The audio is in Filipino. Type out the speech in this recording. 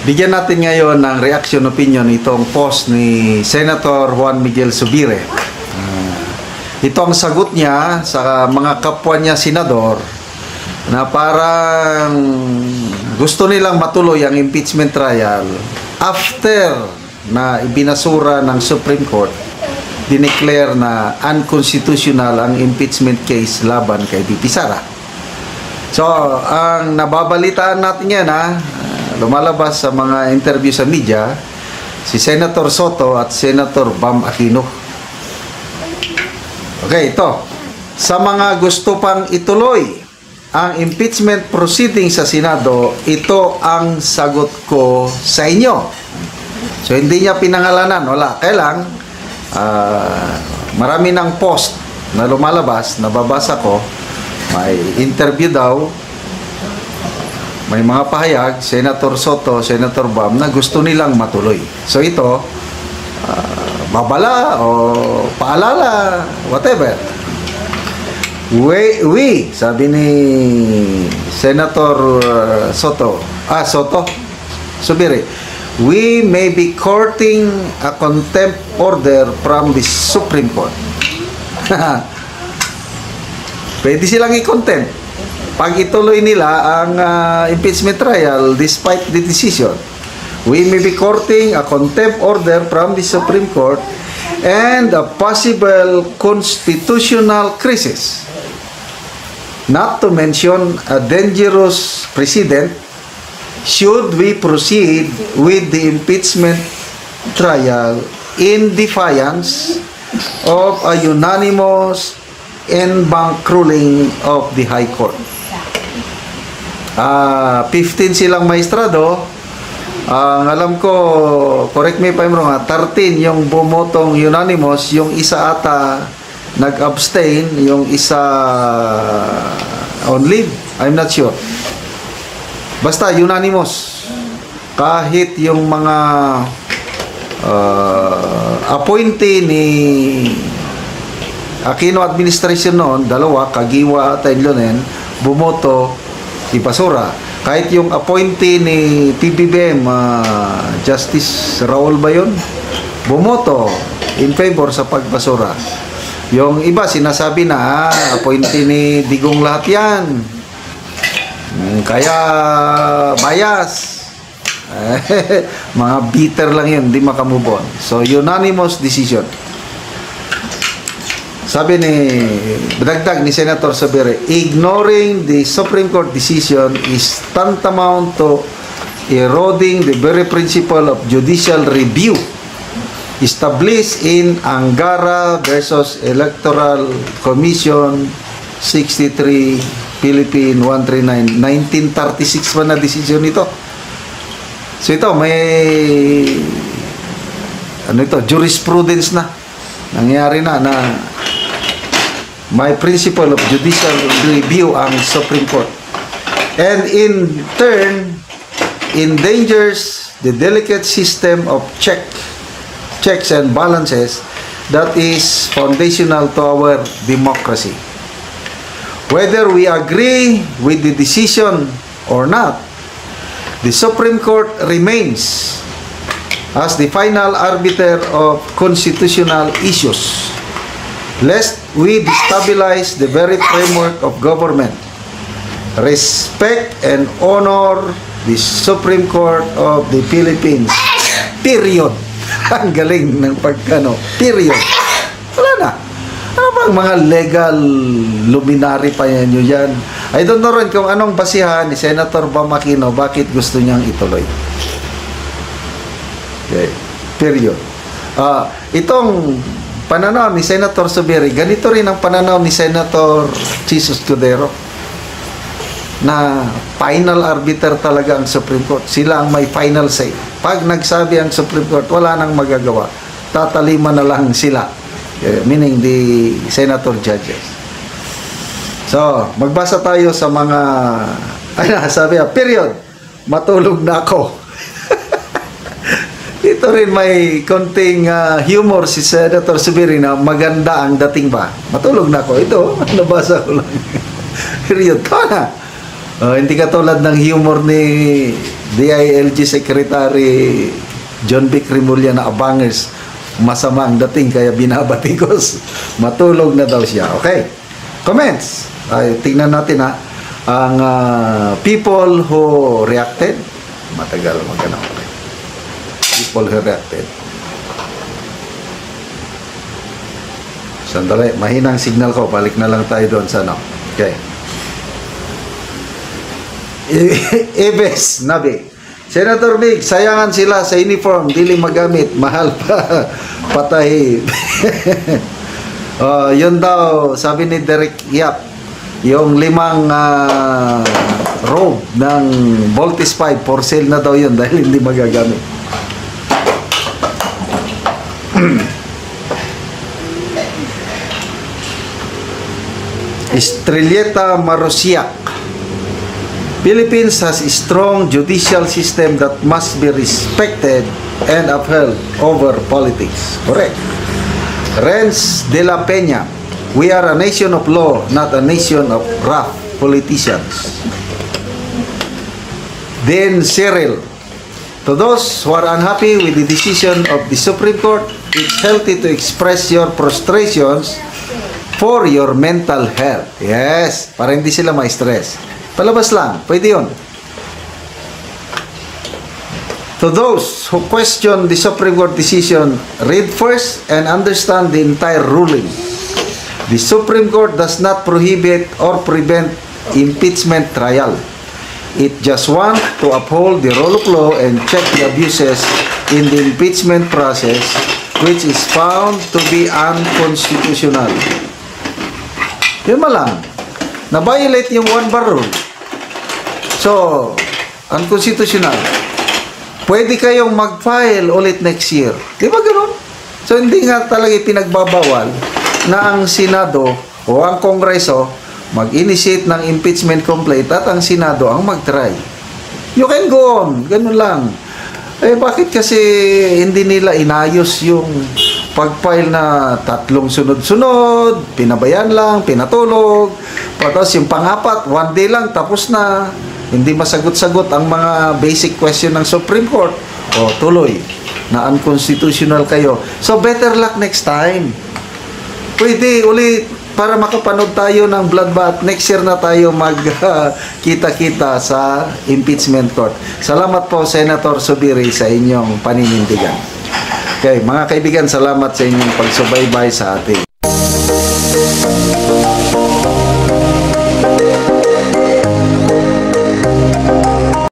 Bigyan natin ngayon ng reaction opinion itong post ni Senator Juan Miguel Zubiri. Ito ang sagot niya sa mga kapwa niya senador na parang gusto nilang matuloy ang impeachment trial after na ibinasura ng Supreme Court, dineclare na unconstitutional ang impeachment case laban kay VP Sara. So, ang nababalitaan natin yan lumalabas sa mga interview sa media, si Senator Soto at Senator Bam Aquino. Okay, ito. Sa mga gusto pang ituloy ang impeachment proceeding sa Senado, ito ang sagot ko sa inyo. So, hindi niya pinangalanan. Wala. Kailang, marami ng post na lumalabas, nababasa ko, may interview daw, may mga pahayag, Senator Soto, Senator Bam, na gusto nilang matuloy. So ito, babala o paalala, whatever. We, sabi ni Senator Soto, Zubiri, we may be courting a contempt order from the Supreme Court. Pwede silang i-contempt pag ituloy nila ang impeachment trial despite the decision. We may be courting a contempt order from the Supreme Court and a possible constitutional crisis. Not to mention a dangerous precedent should we proceed with the impeachment trial in defiance of a unanimous en banc ruling of the High Court. 15 silang maestrado. Ang alam ko, correct me if I'm wrong, 13 yung bumotong unanimous, yung isa ata nag-abstain, yung isa on leave. I'm not sure. Basta unanimous. Kahit yung mga appointee ni Aquino administration noon, dalawa, Kagiwa at Enlonen, bumoto ipasura. Kahit yung appointee ni PBBM, Justice Raul ba yun? Bumoto in favor sa pagpasura. Yung iba sinasabi na appointee ni Digong lahat yan. Kaya bias. Mga bitter lang yun, hindi makamove on. So unanimous decision. Sabi ni dagdag ni Senator Zubiri, ignoring the Supreme Court decision is tantamount to eroding the very principle of judicial review established in Angara versus Electoral Commission 63 Philippine 139 1936 pa na decision ito. So ito may jurisprudence na nangyari na may principle of judicial review ang Supreme Court, and in turn endangers the delicate system of checks and balances that is foundational to our democracy. Whether we agree with the decision or not, the Supreme Court remains as the final arbiter of constitutional issues, lest we destabilize the very framework of government. Respect and honor the Supreme Court of the Philippines. Period. Ang galing ng pagkano. Period. Wala na. Ano bang mga legal luminary pa yan nyo yan? I don't know rin kung anong basihan ni Senator Bam Aquino bakit gusto niyang ituloy. Okay. Period. Itong pananaw ni Senator Zubiri, ganito rin ang pananaw ni Senator Jesus Cudero, na final arbiter talaga ang Supreme Court. Sila ang may final say. Pag nagsabi ang Supreme Court, wala nang magagawa. Tatalima na lang sila. Meaning the senator judges. So, magbasa tayo sa mga sabi period. Matulog na ako. Ito rin may konting humor si Senator Zubiri na maganda ang dating ba. Matulog na ako. Ito, nabasa ko lang. Period. Ito na. Hindi katulad ng humor ni DILG Secretary John Vic Remulla na abangers. Masama ang dating kaya binabatikos. Matulog na daw siya. Okay. Comments. Tingnan natin ha. Ang people who reacted. Matagal magkano. Okay. People who reacted. Sandali. Mahinang signal ko. Balik na lang tayo doon sa ano. Okay. Ebes Nabi. Senator Mig, sayangan sila sa uniform, dili magamit, mahal pa, patay. Yun daw, sabi ni Derek Yap, yung 5 robe ng Voltis 5, for sale na daw yun dahil hindi magagamit. Estrelleta Marusiak. Philippines has a strong judicial system that must be respected and upheld over politics. Correct. Renz de la Peña. We are a nation of law, not a nation of rough politicians. Then Cyril. To those who are unhappy with the decision of the Supreme Court, it's healthy to express your frustrations for your mental health. Yes, para hindi sila ma-stress. Palabas lang, pwede yun. To those who question the Supreme Court decision, read first and understand the entire ruling. The Supreme Court does not prohibit or prevent impeachment trial. It just wants to uphold the rule of law and check the abuses in the impeachment process, which is found to be unconstitutional. Yun malang. Na-violate yung one-bar rule. So, unconstitutional. Pwede kayong mag-file ulit next year. Di ba ganun? So, hindi nga talaga pinagbabawal na ang Senado o ang Kongreso mag-initiate ng impeachment complaint at ang Senado ang mag-try. You can go on. Ganun lang. Eh, bakit kasi hindi nila inayos yung pag-file na 3 sunod-sunod, pinabayan lang, pinatulog, tapos yung pang-4, 1 day lang, tapos na, hindi masagot-sagot ang mga basic question ng Supreme Court, o tuloy, na unconstitutional kayo. So, better luck next time. Pwede ulit, para makapanood tayo ng bloodbath, next year na tayo magkita-kita sa impeachment court. Salamat po, Senator Zubiri, sa inyong paninindigan. Okay, mga kaibigan, salamat sa inyong pagsubaybay sa ating